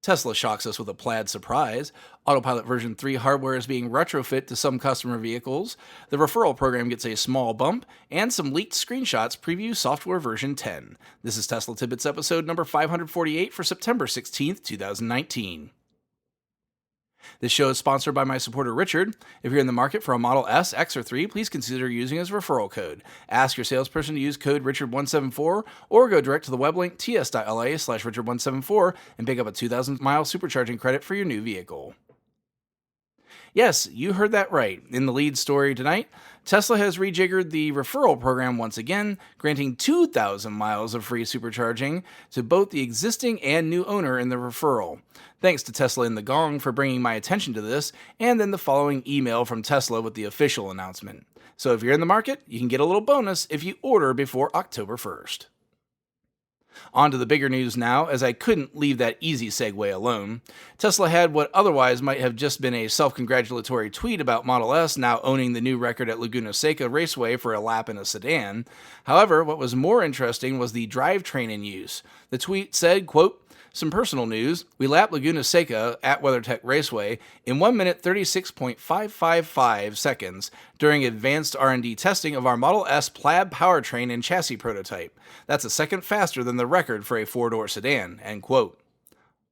Tesla shocks us with a Plaid surprise. Autopilot version 3 hardware is being retrofit to some customer vehicles. The referral program gets a small bump, and some leaked screenshots preview software version 10. This is Tesla Tidbits episode number 548 for September 16th, 2019. This show is sponsored by my supporter Richard. If you're in the market for a Model S, X, or 3, please consider using his referral code. Ask your salesperson to use code Richard174 or go direct to the web link ts.la/Richard174 and pick up a 2,000-mile supercharging credit for your new vehicle. Yes, you heard that right. In the lead story tonight, Tesla has rejiggered the referral program once again, granting 2,000 miles of free supercharging to both the existing and new owner in the referral. Thanks to Tesla in the Gong for bringing my attention to this, and then the following email from Tesla with the official announcement. So if you're in the market, you can get a little bonus if you order before October 1st. On to the bigger news now, as I couldn't leave that easy segue alone. Tesla had what otherwise might have just been a self-congratulatory tweet about Model S now owning the new record at Laguna Seca Raceway for a lap in a sedan. However, what was more interesting was the drivetrain in use. The tweet said, quote, "Some personal news. We lapped Laguna Seca at WeatherTech Raceway in 1 minute 36.555 seconds during advanced R&D testing of our Model S Plaid Powertrain and chassis prototype. That's a second faster than the record for a four-door sedan." End quote.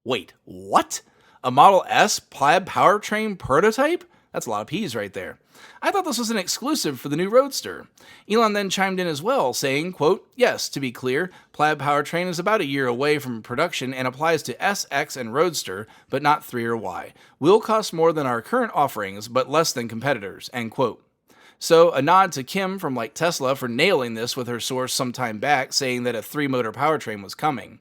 Wait, what? A Model S Plaid Powertrain prototype? That's a lot of P's right there. I thought this was an exclusive for the new Roadster. Elon then chimed in as well, saying, quote, "Yes, to be clear, Plaid Powertrain is about a year away from production and applies to S, X, and Roadster, but not 3 or Y. Will cost more than our current offerings, but less than competitors," end quote. So, a nod to Kim from Like Tesla for nailing this with her source some time back, saying that a 3-motor powertrain was coming.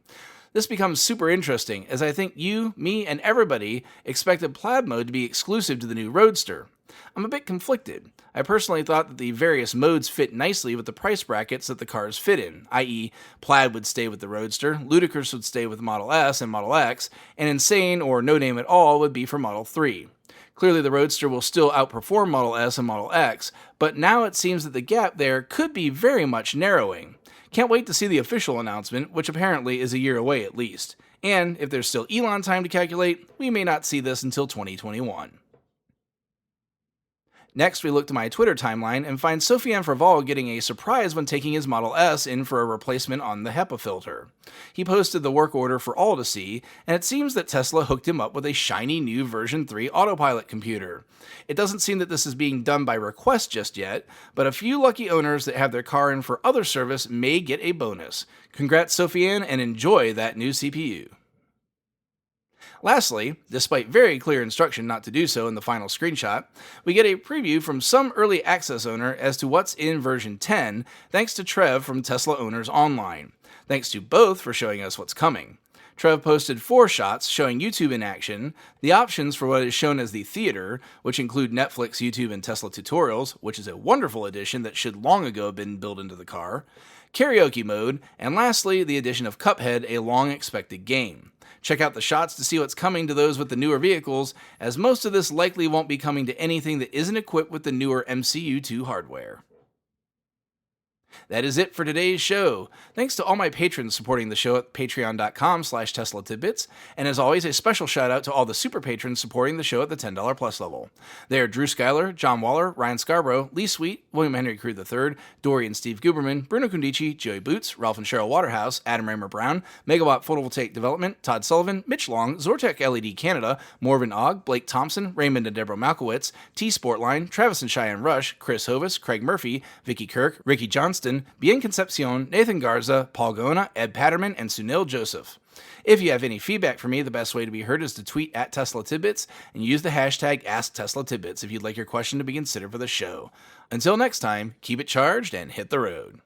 This becomes super interesting, as I think you, me, and everybody expected Plaid mode to be exclusive to the new Roadster. I'm a bit conflicted. I personally thought that the various modes fit nicely with the price brackets that the cars fit in, i.e. Plaid would stay with the Roadster, Ludicrous would stay with Model S and Model X, and Insane or No Name at All would be for Model 3. Clearly the Roadster will still outperform Model S and Model X, but now it seems that the gap there could be very much narrowing. Can't wait to see the official announcement, which apparently is a year away at least. And if there's still Elon time to calculate, we may not see this until 2021. Next, we look to my Twitter timeline and find Sofiane Ferval getting a surprise when taking his Model S in for a replacement on the HEPA filter. He posted the work order for all to see, and it seems that Tesla hooked him up with a shiny new version 3 Autopilot computer. It doesn't seem that this is being done by request just yet, but a few lucky owners that have their car in for other service may get a bonus. Congrats, Sofiane, and enjoy that new CPU. Lastly, despite very clear instruction not to do so in the final screenshot, we get a preview from some early access owner as to what's in version 10, thanks to Trev from Tesla Owners Online. Thanks to both for showing us what's coming. Trev posted 4 shots showing YouTube in action, the options for what is shown as the theater, which include Netflix, YouTube, and Tesla tutorials, which is a wonderful addition that should long ago have been built into the car, karaoke mode, and lastly, the addition of Cuphead, a long-expected game. Check out the shots to see what's coming to those with the newer vehicles, as most of this likely won't be coming to anything that isn't equipped with the newer MCU2 hardware. That is it for today's show. Thanks to all my patrons supporting the show at patreon.com/Tesla Tidbits, and as always, a special shout out to all the super patrons supporting the show at the $10 plus level. They are Drew Schuyler, John Waller, Ryan Scarborough, Lee Sweet, William Henry Crew III, Dory and Steve Guberman, Bruno Condici, Joey Boots, Ralph and Cheryl Waterhouse, Adam Raymer Brown, Megawatt Photovoltaic Development, Todd Sullivan, Mitch Long, Zortec LED Canada, Morven Ogg, Blake Thompson, Raymond and Deborah Malkowitz, T Sportline, Travis and Cheyenne Rush, Chris Hovis, Craig Murphy, Vicky Kirk, Ricky Johnston, Bien Concepcion, Nathan Garza, Paul Gona, Ed Patterman, and Sunil Joseph. If you have any feedback for me, the best way to be heard is to tweet at Tesla Tidbits and use the hashtag AskTeslaTidbits if you'd like your question to be considered for the show. Until next time, keep it charged and hit the road.